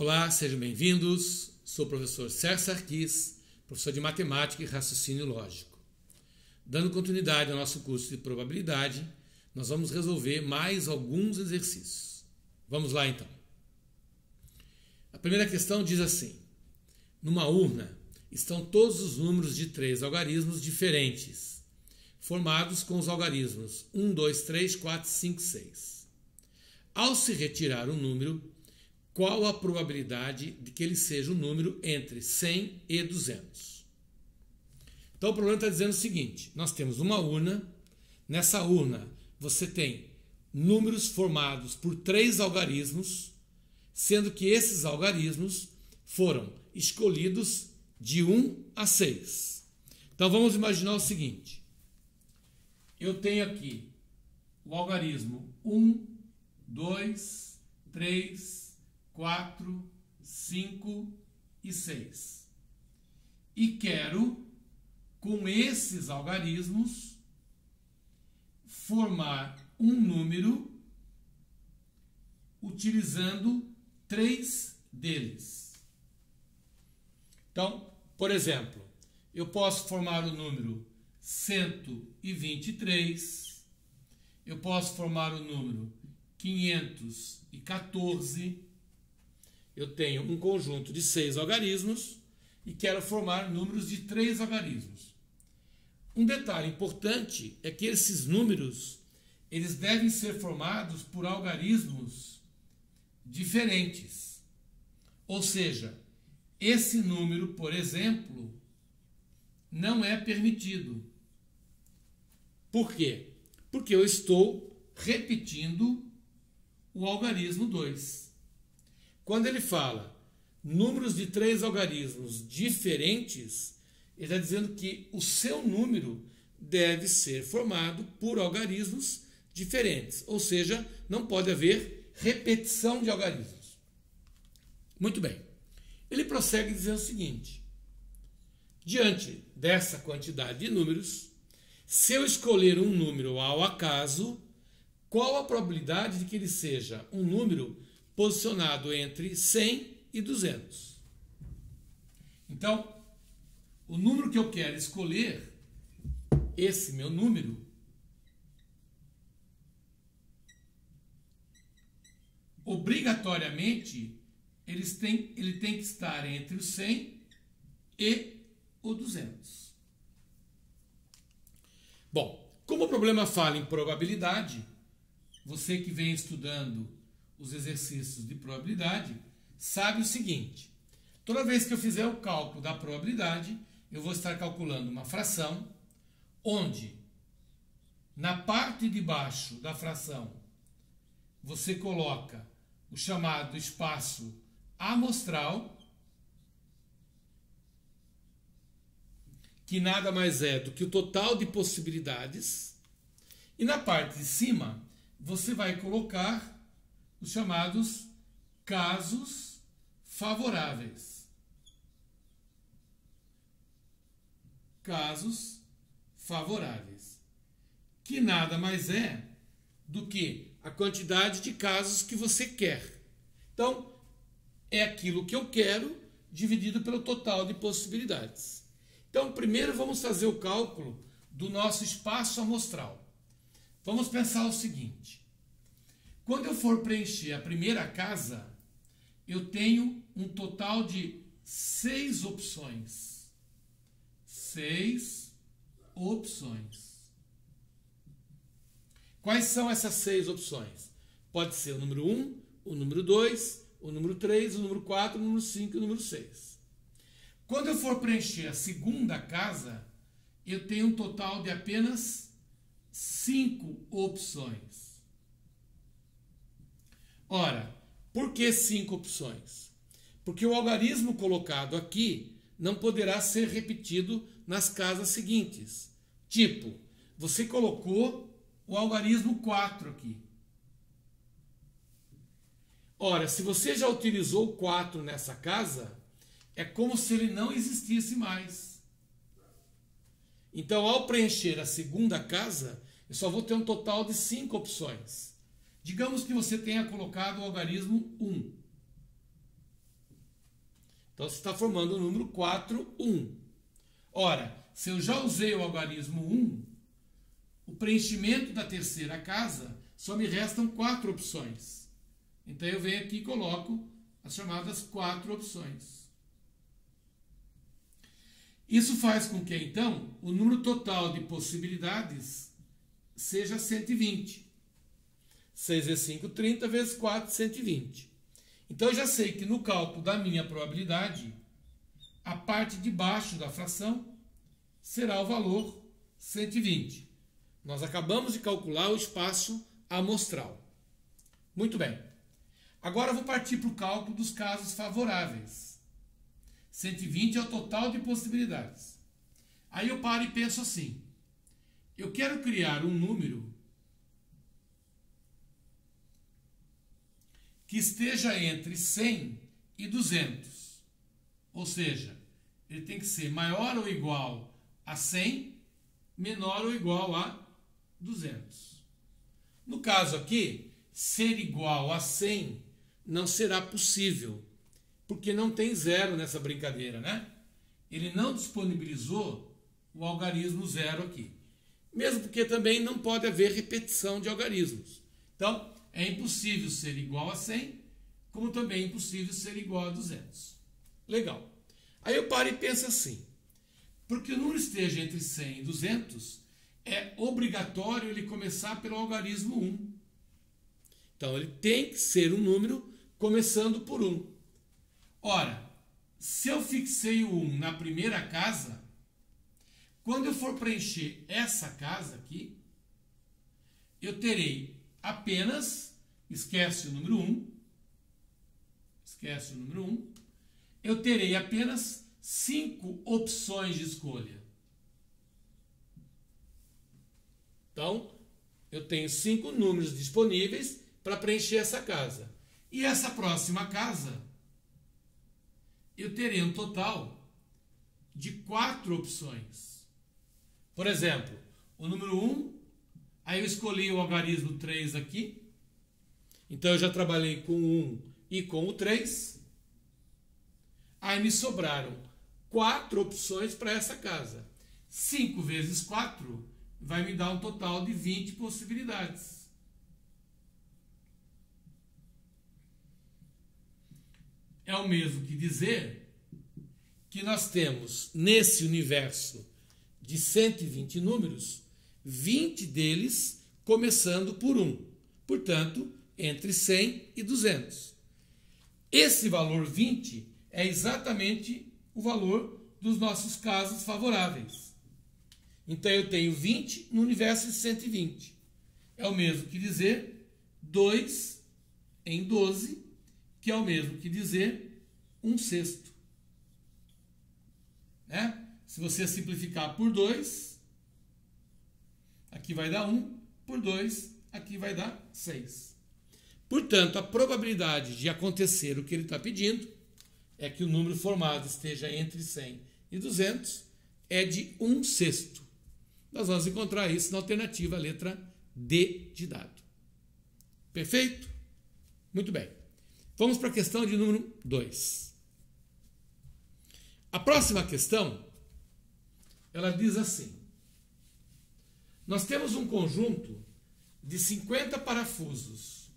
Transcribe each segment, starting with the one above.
Olá, sejam bem-vindos. Sou o professor Sérgio Sarquis, professor de Matemática e Raciocínio Lógico. Dando continuidade ao nosso curso de probabilidade, nós vamos resolver mais alguns exercícios. Vamos lá, então. A primeira questão diz assim: numa urna estão todos os números de 3 algarismos diferentes, formados com os algarismos 1, 2, 3, 4, 5, 6. Ao se retirar um número, qual a probabilidade de que ele seja um número entre 100 e 200? Então o problema está dizendo o seguinte: nós temos uma urna, nessa urna você tem números formados por 3 algarismos, sendo que esses algarismos foram escolhidos de 1 a 6. Então vamos imaginar o seguinte: eu tenho aqui o algarismo 1, 2, 3, 4, 5 e 6. E quero, com esses algarismos, formar um número utilizando 3 deles. Então, por exemplo, eu posso formar o número 123, eu posso formar o número 514, eu tenho um conjunto de 6 algarismos e quero formar números de 3 algarismos. Um detalhe importante é que esses números eles devem ser formados por algarismos diferentes. Ou seja, esse número, por exemplo, não é permitido. Por quê? Porque eu estou repetindo o algarismo 2. Quando ele fala números de 3 algarismos diferentes, ele está dizendo que o seu número deve ser formado por algarismos diferentes. Ou seja, não pode haver repetição de algarismos. Muito bem. Ele prossegue dizendo o seguinte: diante dessa quantidade de números, se eu escolher um número ao acaso, qual a probabilidade de que ele seja um número posicionado entre 100 e 200? Então, o número que eu quero escolher, esse meu número, obrigatoriamente, ele tem que estar entre o 100 e o 200. Bom, como o problema fala em probabilidade, você que vem estudando os exercícios de probabilidade sabe o seguinte: toda vez que eu fizer o cálculo da probabilidade, eu vou estar calculando uma fração, onde na parte de baixo da fração você coloca o chamado espaço amostral, que nada mais é do que o total de possibilidades, e na parte de cima você vai colocar os chamados casos favoráveis. Casos favoráveis, que nada mais é do que a quantidade de casos que você quer. Então, é aquilo que eu quero dividido pelo total de possibilidades. Então, primeiro vamos fazer o cálculo do nosso espaço amostral. Vamos pensar o seguinte: quando eu for preencher a primeira casa, eu tenho um total de 6 opções. 6 opções. Quais são essas 6 opções? Pode ser o número 1, o número 2, o número 3, o número 4, o número 5 e o número 6. Quando eu for preencher a segunda casa, eu tenho um total de apenas 5 opções. Ora, por que 5 opções? Porque o algarismo colocado aqui não poderá ser repetido nas casas seguintes. Tipo, você colocou o algarismo 4 aqui. Ora, se você já utilizou o 4 nessa casa, é como se ele não existisse mais. Então, ao preencher a segunda casa, eu só vou ter um total de 5 opções. Digamos que você tenha colocado o algarismo 1. Então você está formando o número 4, 1. Ora, se eu já usei o algarismo 1, o preenchimento da terceira casa só me restam 4 opções. Então eu venho aqui e coloco as chamadas 4 opções. Isso faz com que, então, o número total de possibilidades seja 120. 6 vezes 5, 30, vezes 4, 120. Então eu já sei que no cálculo da minha probabilidade, a parte de baixo da fração será o valor 120. Nós acabamos de calcular o espaço amostral. Muito bem. Agora eu vou partir para o cálculo dos casos favoráveis. 120 é o total de possibilidades. Aí eu paro e penso assim. Eu quero criar um número que esteja entre 100 e 200. Ou seja, ele tem que ser maior ou igual a 100, menor ou igual a 200. No caso aqui, ser igual a 100 não será possível, porque não tem zero nessa brincadeira, né? Ele não disponibilizou o algarismo zero aqui. Mesmo porque também não pode haver repetição de algarismos. Então, é impossível ser igual a 100, como também é impossível ser igual a 200. Legal. Aí eu paro e penso assim. Porque o número esteja entre 100 e 200, é obrigatório ele começar pelo algarismo 1. Então, ele tem que ser um número começando por 1. Ora, se eu fixei o 1 na primeira casa, quando eu for preencher essa casa aqui, eu terei apenas, esquece o número 1, eu terei apenas 5 opções de escolha. Então, eu tenho 5 números disponíveis para preencher essa casa. E essa próxima casa, eu terei um total de 4 opções. Por exemplo, o número 1, aí eu escolhi o algarismo 3 aqui. Então eu já trabalhei com o 1 e com o 3. Aí me sobraram 4 opções para essa casa. 5 vezes 4 vai me dar um total de 20 possibilidades. É o mesmo que dizer que nós temos nesse universo de 120 números, 20 deles começando por 1. Portanto, entre 100 e 200. Esse valor 20 é exatamente o valor dos nossos casos favoráveis. Então, eu tenho 20 no universo de 120. É o mesmo que dizer 2 em 12, que é o mesmo que dizer 1/6. Né? Se você simplificar por 2, aqui vai dar 1, por 2, aqui vai dar 6. Portanto, a probabilidade de acontecer o que ele está pedindo é que o número formado esteja entre 100 e 200 é de 1/6. Nós vamos encontrar isso na alternativa letra D de dado. Perfeito? Muito bem. Vamos para a questão de número 2. A próxima questão, ela diz assim. Nós temos um conjunto de 50 parafusos.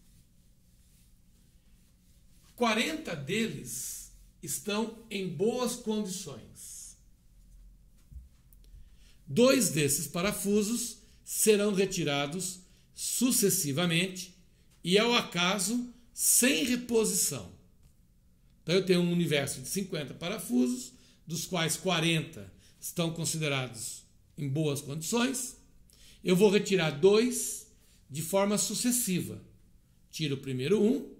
40 deles estão em boas condições. 2 desses parafusos serão retirados sucessivamente e, ao acaso, sem reposição. Então, eu tenho um universo de 50 parafusos, dos quais 40 estão considerados em boas condições. Eu vou retirar 2 de forma sucessiva. Tiro primeiro um,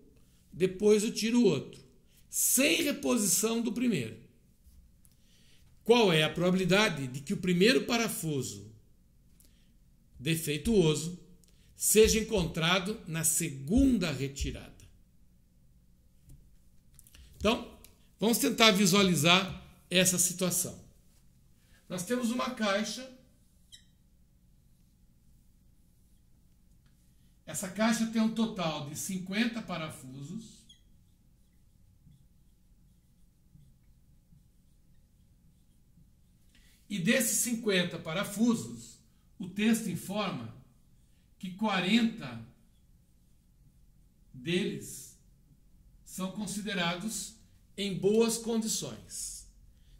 depois eu tiro o outro, sem reposição do primeiro. Qual é a probabilidade de que o primeiro parafuso defeituoso seja encontrado na segunda retirada? Então, vamos tentar visualizar essa situação. Nós temos uma caixa. Essa caixa tem um total de 50 parafusos. E desses 50 parafusos, o texto informa que 40 deles são considerados em boas condições.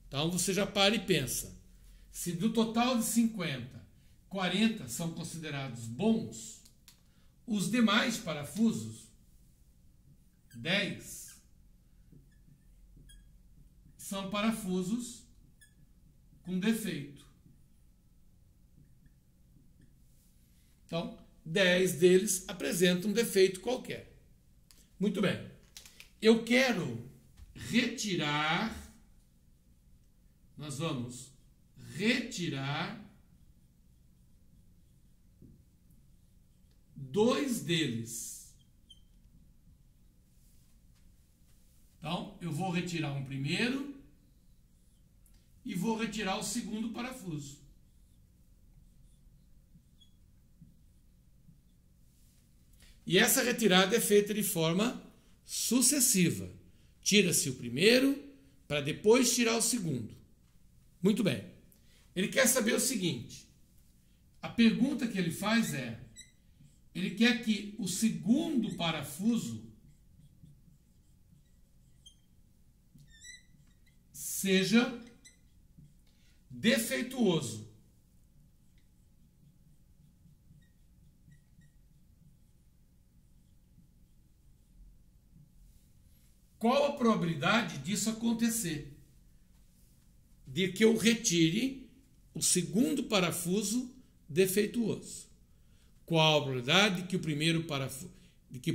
Então você já para e pensa, se do total de 50, 40 são considerados bons, os demais parafusos, 10, são parafusos com defeito. Então, 10 deles apresentam um defeito qualquer. Muito bem. Eu quero retirar, nós vamos retirar 2 deles. Então, eu vou retirar um primeiro e vou retirar o segundo parafuso. E essa retirada é feita de forma sucessiva. Tira-se o primeiro para depois tirar o segundo. Muito bem. Ele quer saber o seguinte. A pergunta que ele faz é, ele quer que o segundo parafuso seja defeituoso. Qual a probabilidade disso acontecer? De que eu retire o segundo parafuso defeituoso. Qual a probabilidade de que o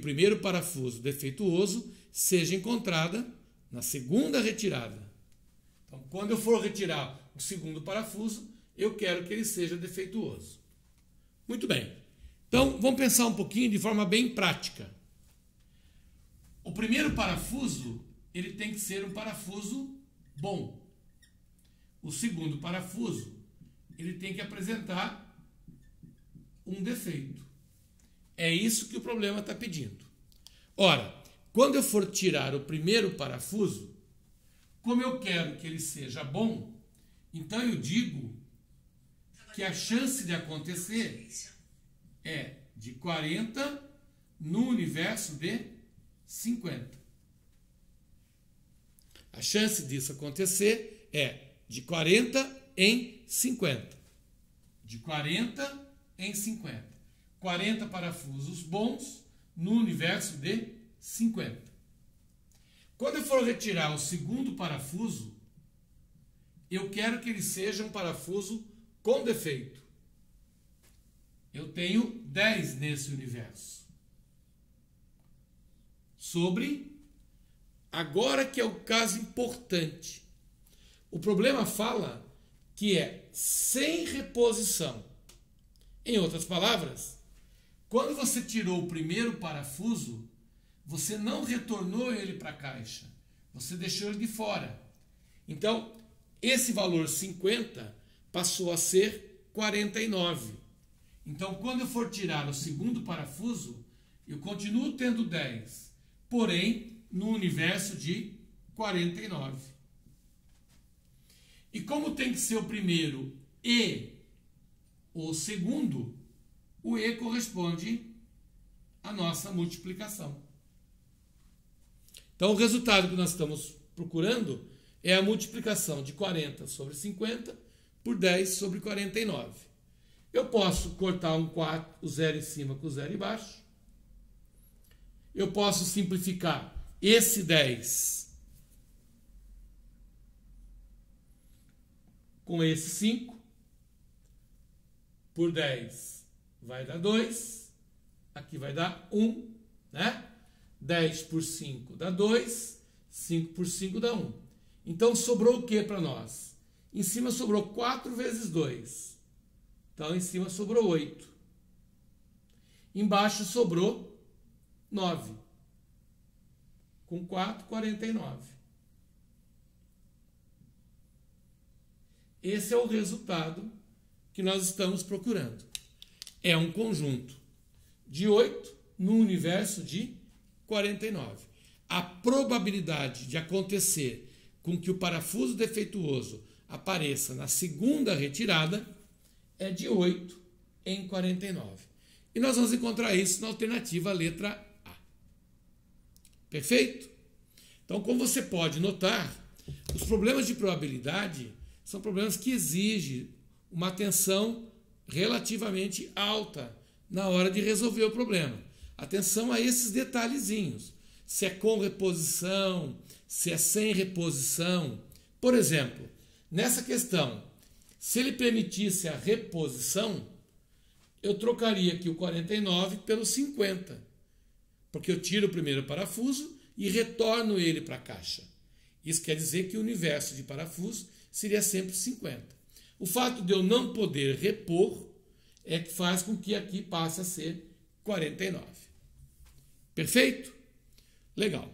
primeiro parafuso defeituoso seja encontrada na segunda retirada? Então, quando eu for retirar o segundo parafuso, eu quero que ele seja defeituoso. Muito bem. Então, vamos pensar um pouquinho de forma bem prática. O primeiro parafuso, ele tem que ser um parafuso bom. O segundo parafuso, ele tem que apresentar um defeito. É isso que o problema está pedindo. Ora, quando eu for tirar o primeiro parafuso, como eu quero que ele seja bom, então eu digo que a chance de acontecer é de 40 no universo de 50. A chance disso acontecer é de 40 em 50. De 40 em 50. 40 parafusos bons no universo de 50. Quando eu for retirar o segundo parafuso, eu quero que ele seja um parafuso com defeito. Eu tenho 10 nesse universo. Agora que é o caso importante. O problema fala que é sem reposição. Em outras palavras, quando você tirou o primeiro parafuso, você não retornou ele para a caixa. Você deixou ele de fora. Então, esse valor 50 passou a ser 49. Então, quando eu for tirar o segundo parafuso, eu continuo tendo 10. Porém, no universo de 49. E como tem que ser o primeiro e o segundo, o E corresponde à nossa multiplicação. Então, o resultado que nós estamos procurando é a multiplicação de 40 sobre 50 por 10 sobre 49. Eu posso cortar o 0 em cima com o 0 embaixo. Eu posso simplificar esse 10 com esse 5. Por 10 vai dar 2. Aqui vai dar 1, né? 10 por 5 dá 2. 5 por 5 dá 1. Então, sobrou o que para nós? Em cima sobrou 4 vezes 2. Então, em cima sobrou 8. Embaixo sobrou 9. Com 4, 49. Esse é o resultado que nós estamos procurando. É um conjunto de 8 no universo de 49. A probabilidade de acontecer com que o parafuso defeituoso apareça na segunda retirada é de 8 em 49. E nós vamos encontrar isso na alternativa letra A. Perfeito? Então, como você pode notar, os problemas de probabilidade são problemas que exigem uma atenção relativamente alta na hora de resolver o problema. Atenção a esses detalhezinhos. Se é com reposição, se é sem reposição. Por exemplo, nessa questão, se ele permitisse a reposição, eu trocaria aqui o 49 pelo 50, porque eu tiro o primeiro parafuso e retorno ele para a caixa. Isso quer dizer que o universo de parafuso seria sempre 50. O fato de eu não poder repor é que faz com que aqui passe a ser 49. Perfeito? Legal.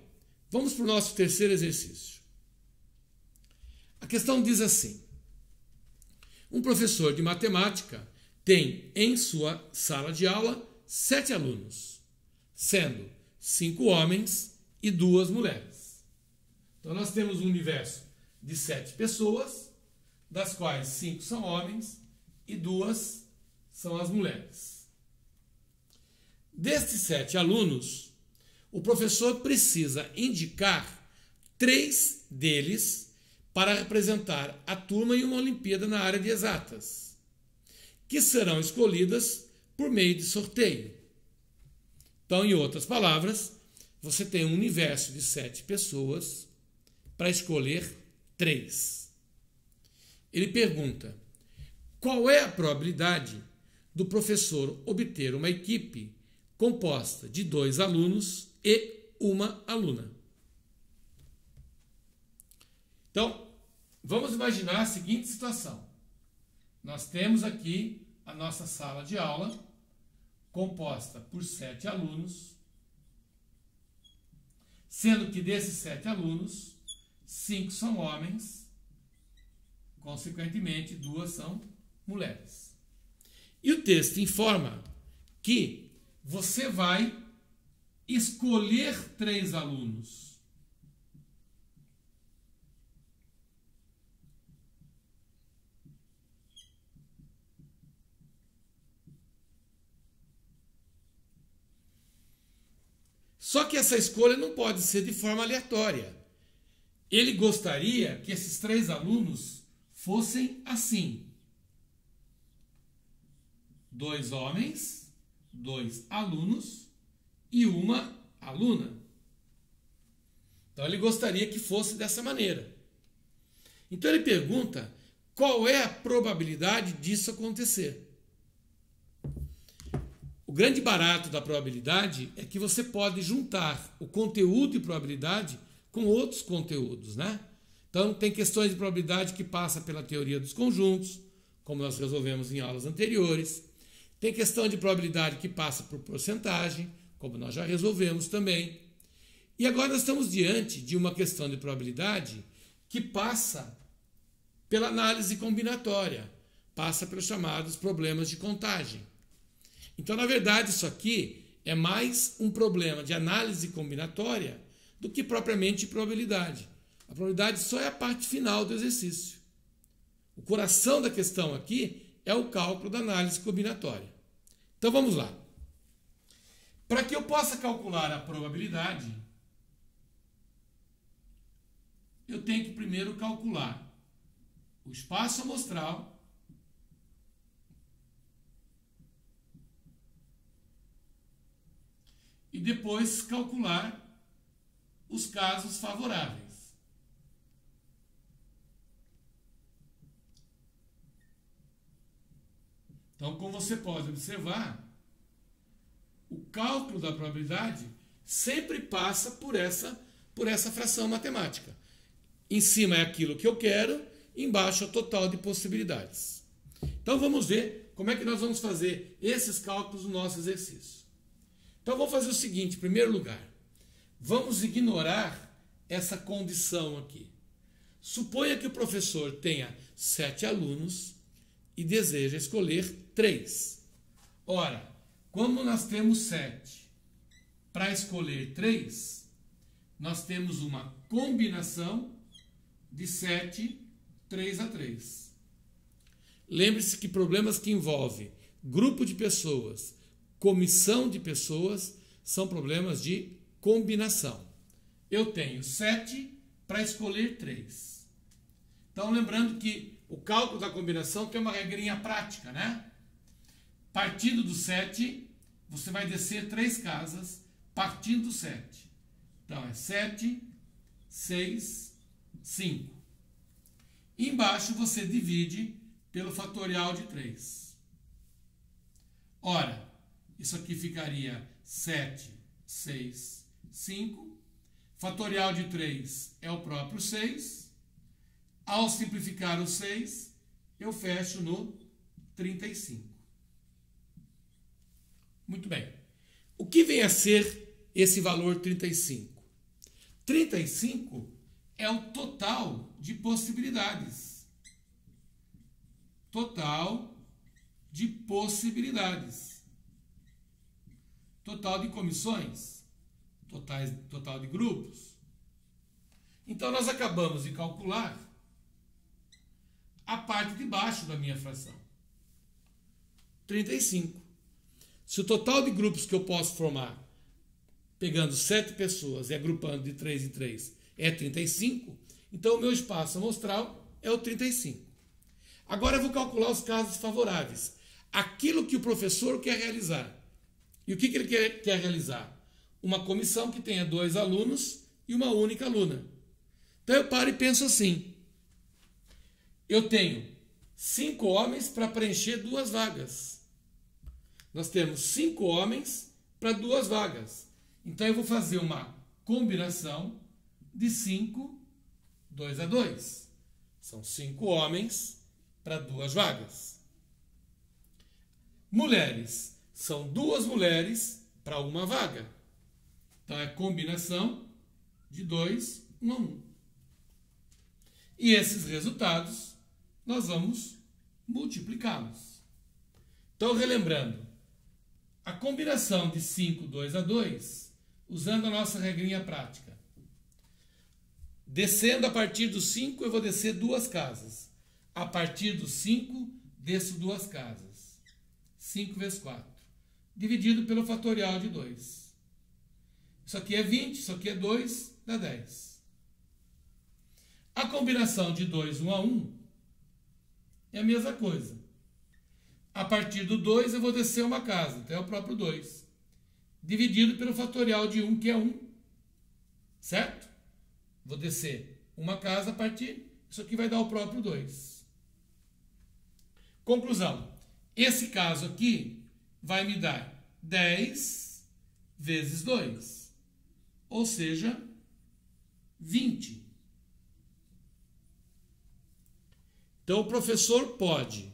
Vamos para o nosso terceiro exercício. A questão diz assim: um professor de matemática tem em sua sala de aula 7 alunos, sendo 5 homens e 2 mulheres. Então nós temos um universo de 7 pessoas, das quais 5 são homens e 2 são as mulheres. Destes 7 alunos, o professor precisa indicar 3 deles para representar a turma em uma Olimpíada na área de exatas, que serão escolhidas por meio de sorteio. Então, em outras palavras, você tem um universo de 7 pessoas para escolher 3. Ele pergunta: qual é a probabilidade do professor obter uma equipe composta de 2 alunos e 1 aluna? Então, vamos imaginar a seguinte situação. Nós temos aqui a nossa sala de aula, composta por 7 alunos, sendo que desses 7 alunos, 5 são homens, consequentemente, 2 são mulheres. E o texto informa que você vai escolher 3 alunos. Só que essa escolha não pode ser de forma aleatória. Ele gostaria que esses 3 alunos fossem assim: 2 homens, 2 alunos e 1 aluna. Então ele gostaria que fosse dessa maneira. Então ele pergunta qual é a probabilidade disso acontecer. O grande barato da probabilidade é que você pode juntar o conteúdo de probabilidade com outros conteúdos, né? Então, tem questões de probabilidade que passam pela teoria dos conjuntos, como nós resolvemos em aulas anteriores. Tem questão de probabilidade que passa por porcentagem, como nós já resolvemos também. E agora nós estamos diante de uma questão de probabilidade que passa pela análise combinatória, passa pelos chamados problemas de contagem. Então, na verdade, isso aqui é mais um problema de análise combinatória do que propriamente de probabilidade. A probabilidade só é a parte final do exercício. O coração da questão aqui é o cálculo da análise combinatória. Então, vamos lá. Para que eu possa calcular a probabilidade, eu tenho que primeiro calcular o espaço amostral e depois calcular os casos favoráveis. Então, como você pode observar, o cálculo da probabilidade sempre passa por essa fração matemática. Em cima é aquilo que eu quero, embaixo é o total de possibilidades. Então, vamos ver como é que nós vamos fazer esses cálculos no nosso exercício. Então, vamos fazer o seguinte: em primeiro lugar, vamos ignorar essa condição aqui. Suponha que o professor tenha 7 alunos e deseja escolher 3. Ora, como nós temos 7 para escolher 3, nós temos uma combinação de 7 3x3. Lembre-se que problemas que envolvem grupo de pessoas, comissão de pessoas, são problemas de combinação. Eu tenho 7 para escolher 3. Então, lembrando que o cálculo da combinação tem uma regrinha prática, né? Partindo do 7, você vai descer 3 casas partindo do 7. Então, é 7, 6, 5. E embaixo você divide pelo fatorial de 3. Ora, isso aqui ficaria 7, 6, 5. Fatorial de 3 é o próprio 6. Ao simplificar o 6, eu fecho no 35. Muito bem. O que vem a ser esse valor 35? 35 é o total de possibilidades. Total de possibilidades. Total de comissões. Total de grupos. Então, nós acabamos de calcular a parte de baixo da minha fração. 35. Se o total de grupos que eu posso formar, pegando 7 pessoas e agrupando de 3 em 3, é 35, então o meu espaço amostral é o 35. Agora eu vou calcular os casos favoráveis. Aquilo que o professor quer realizar. E o que ele quer realizar? Uma comissão que tenha 2 alunos e uma única aluna. Então eu paro e penso assim. Eu tenho 5 homens para preencher 2 vagas. Nós temos 5 homens para 2 vagas. Então eu vou fazer uma combinação de 5, 2x2. São 5 homens para 2 vagas. Mulheres. São 2 mulheres para 1 vaga. Então é combinação de 2, 1 a 1. E esses resultados nós vamos multiplicá-los. Então, relembrando, a combinação de 5, 2x2, usando a nossa regrinha prática. Descendo a partir do 5, eu vou descer 2 casas. A partir do 5, desço 2 casas. 5 vezes 4. Dividido pelo fatorial de 2. Isso aqui é 20, isso aqui é 2, dá 10. A combinação de 2, 1 a 1, é a mesma coisa. A partir do 2 eu vou descer uma casa, então é o próprio 2. Dividido pelo fatorial de 1, que é 1. Certo? Vou descer uma casa a partir, isso aqui vai dar o próprio 2. Conclusão. Esse caso aqui vai me dar 10 vezes 2. Ou seja, 20. Então, o professor pode,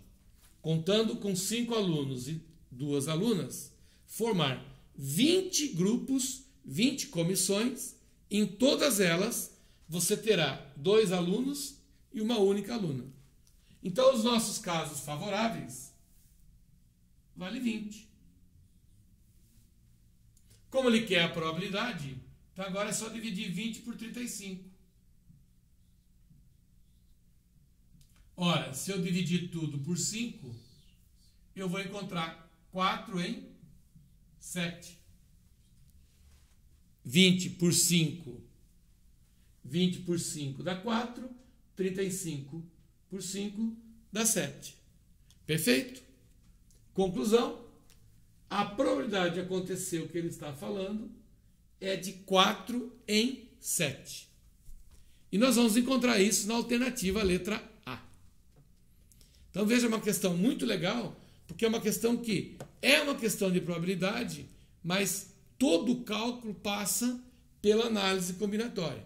contando com 5 alunos e 2 alunas, formar 20 grupos, 20 comissões. Em todas elas, você terá 2 alunos e uma única aluna. Então, os nossos casos favoráveis vale 20. Como ele quer a probabilidade, então agora é só dividir 20 por 35. Ora, se eu dividir tudo por 5, eu vou encontrar 4 em 7. 20 por 5. 20 por 5 dá 4. 35 por 5 dá 7. Perfeito? Conclusão. A probabilidade de acontecer o que ele está falando é de 4 em 7. E nós vamos encontrar isso na alternativa letra A. Então veja, uma questão muito legal, porque é uma questão que é uma questão de probabilidade, mas todo o cálculo passa pela análise combinatória.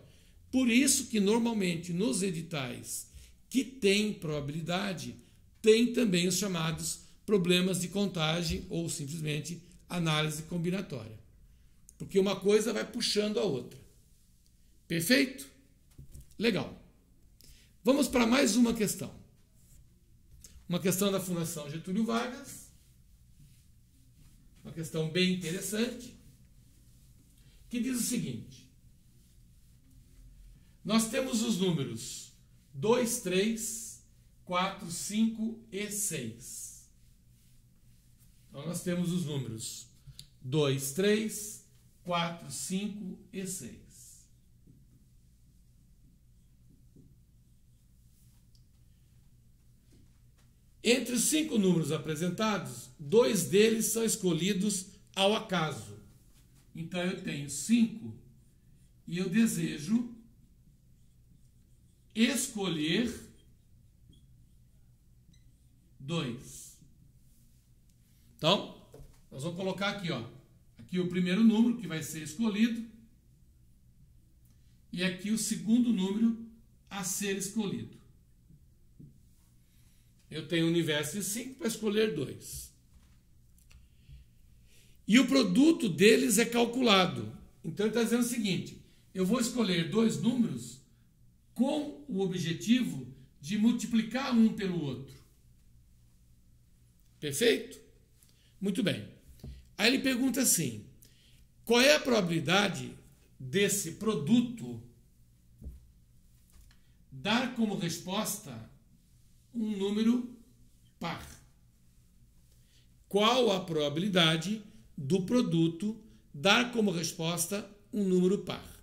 Por isso que normalmente nos editais que tem probabilidade, tem também os chamados problemas de contagem ou simplesmente análise combinatória. Porque uma coisa vai puxando a outra. Perfeito? Legal. Vamos para mais uma questão. Uma questão da Fundação Getúlio Vargas. Uma questão bem interessante. Que diz o seguinte. Nós temos os números 2, 3, 4, 5 e 6. Então, nós temos os números 2, 3, 4, 5 e 6. Entre os 5 números apresentados, 2 deles são escolhidos ao acaso. Então, eu tenho 5 e eu desejo escolher 2. Então, nós vamos colocar aqui, ó. Aqui o primeiro número que vai ser escolhido e aqui o segundo número a ser escolhido. Eu tenho um universo de 5 para escolher 2. E o produto deles é calculado. Então, ele está dizendo o seguinte: eu vou escolher 2 números com o objetivo de multiplicar um pelo outro. Perfeito? Muito bem. Aí ele pergunta assim: qual é a probabilidade desse produto dar como resposta um número par? Qual a probabilidade do produto dar como resposta um número par?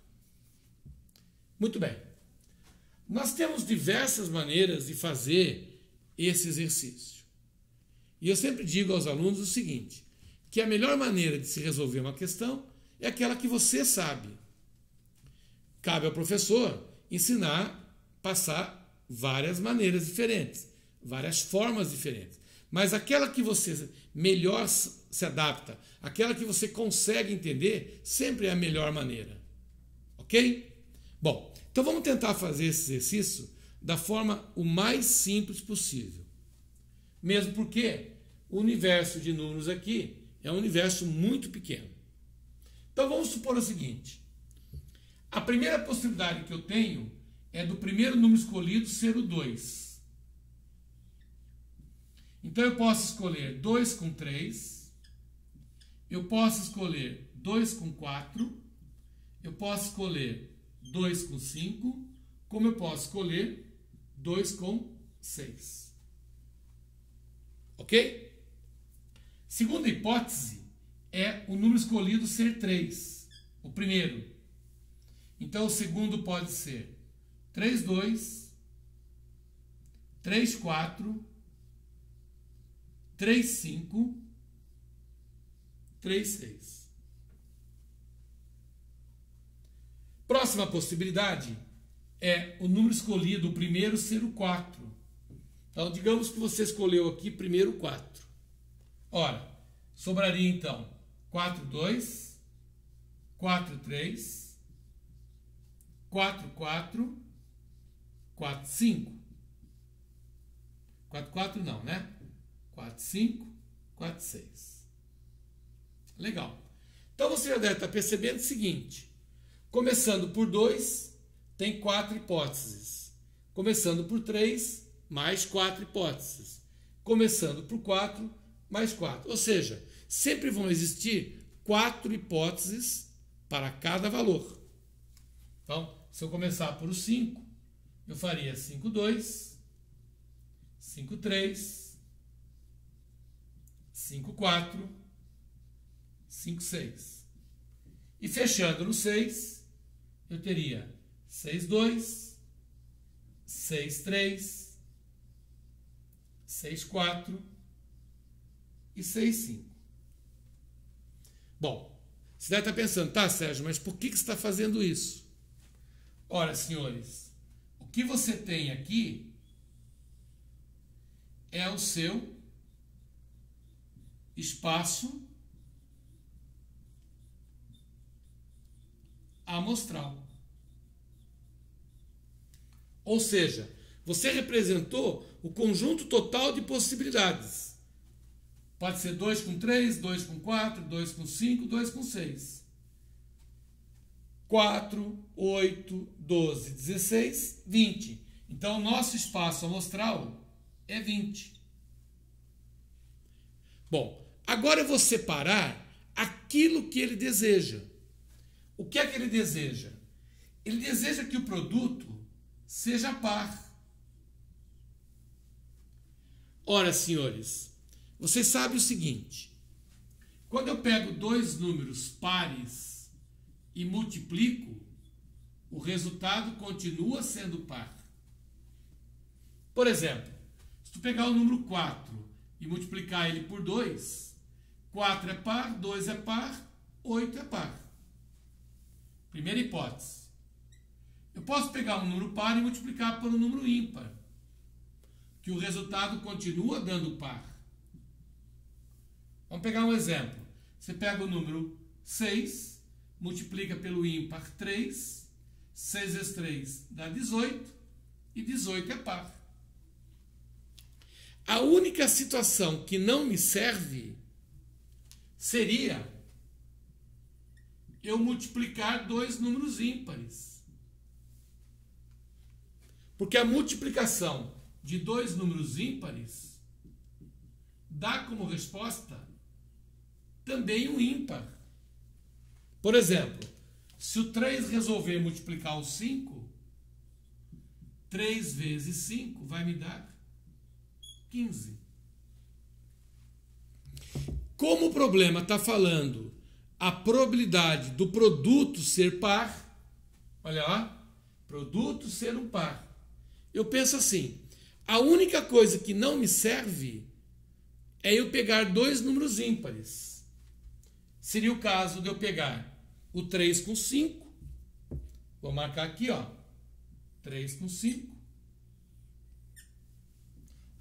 Muito bem. Nós temos diversas maneiras de fazer esse exercício. E eu sempre digo aos alunos o seguinte, que a melhor maneira de se resolver uma questão é aquela que você sabe. Cabe ao professor ensinar, passar várias maneiras diferentes, várias formas diferentes. Mas aquela que você melhor se adapta, aquela que você consegue entender, sempre é a melhor maneira. Ok? Bom, então vamos tentar fazer esse exercício da forma o mais simples possível. Mesmo porque o universo de números aqui é um universo muito pequeno. Então vamos supor o seguinte: a primeira possibilidade que eu tenho é do primeiro número escolhido ser o 2. Então eu posso escolher 2 com 3, eu posso escolher 2 com 4, eu posso escolher 2 com 5, como eu posso escolher 2 com 6. Ok? Segunda hipótese é o número escolhido ser 3, o primeiro. Então o segundo pode ser 3, 2, 3, 4, 3, 5, 3, 6. Próxima possibilidade é o número escolhido, o primeiro, ser o 4. Então, digamos que você escolheu aqui primeiro o 4. Ora, sobraria então 4, 2, 4, 3, 4, 4, 4, 5. 4, 4 não, né? 4, 5, 4, 6. Legal. Então você já deve estar percebendo o seguinte: começando por 2, tem 4 hipóteses. Começando por 3, mais 4 hipóteses. Começando por 4, mais 4. Ou seja, sempre vão existir 4 hipóteses para cada valor. Então, se eu começar por 5, eu faria 5, 2, 5, 3, 5, 4, 5, 6. E fechando no 6, eu teria 6, 2, 6, 3, 6, 4 e 6, 5. Bom, você deve estar pensando, tá, Sérgio, mas por que você está fazendo isso? Ora, senhores, o que você tem aqui é o seu espaço amostral. Ou seja, você representou o conjunto total de possibilidades. Pode ser 2 com 3, 2 com 4, 2 com 5, 2 com 6. 4, 8, 12, 16, 20. Então, o nosso espaço amostral é 20. Bom, agora eu vou separar aquilo que ele deseja. O que é que ele deseja? Ele deseja que o produto seja par. Ora, senhores, vocês sabem o seguinte: quando eu pego dois números pares e multiplico, o resultado continua sendo par. Por exemplo, se tu pegar o número 4 e multiplicar ele por 2, 4 é par, 2 é par, 8 é par. Primeira hipótese. Eu posso pegar um número par e multiplicar por um número ímpar, que o resultado continua dando par. Vamos pegar um exemplo. Você pega o número 6, multiplica pelo ímpar 3, 6 vezes 3 dá 18, e 18 é par. A única situação que não me serve seria eu multiplicar dois números ímpares. Porque a multiplicação de dois números ímpares dá como resposta também um ímpar. Por exemplo, se o 3 resolver multiplicar o 5, 3 vezes 5 vai me dar 15. Como o problema está falando a probabilidade do produto ser par, olha lá, produto ser um par, eu penso assim, a única coisa que não me serve é eu pegar dois números ímpares. Seria o caso de eu pegar o 3 com 5, vou marcar aqui, ó, 3 com 5,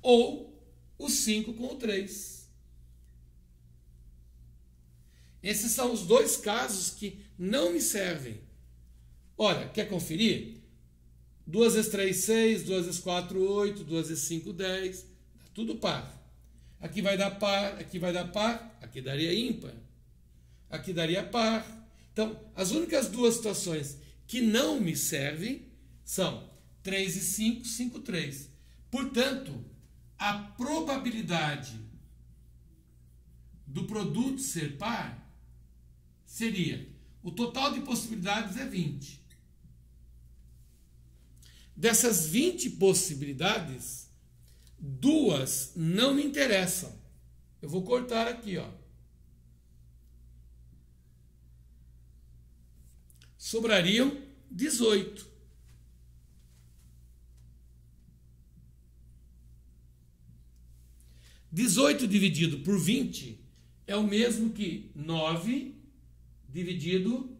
ou o 5 com o 3. Esses são os dois casos que não me servem. Olha, quer conferir? 2 vezes 3, 6, 2 vezes 4, 8, 2 vezes 5, 10. Dá tudo par. Aqui vai dar par, aqui vai dar par, aqui daria ímpar. Aqui daria par. Então, as únicas duas situações que não me servem são 3 e 5, 5, 3. Portanto, a probabilidade do produto ser par seria, o total de possibilidades é 20. Dessas 20 possibilidades, duas não me interessam. Eu vou cortar aqui, ó. Sobrariam 18. (18) dividido por 20 é o mesmo que 9 dividido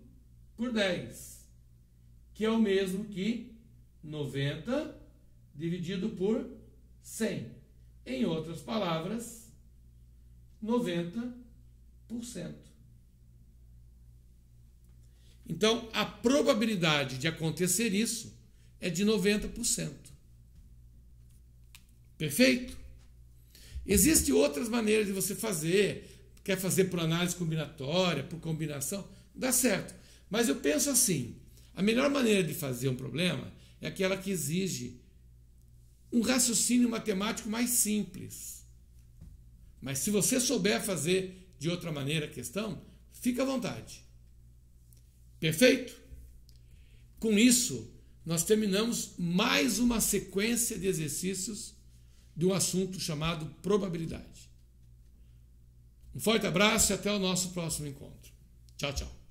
por 10, que é o mesmo que 90 dividido por 100. Em outras palavras, 90%. Então, a probabilidade de acontecer isso é de 90%. Perfeito? Existem outras maneiras de você fazer. Quer fazer por análise combinatória, por combinação, dá certo. Mas eu penso assim, a melhor maneira de fazer um problema é aquela que exige um raciocínio matemático mais simples. Mas se você souber fazer de outra maneira a questão, fica à vontade. Perfeito? Com isso, nós terminamos mais uma sequência de exercícios de um assunto chamado probabilidade. Um forte abraço e até o nosso próximo encontro. Tchau, tchau.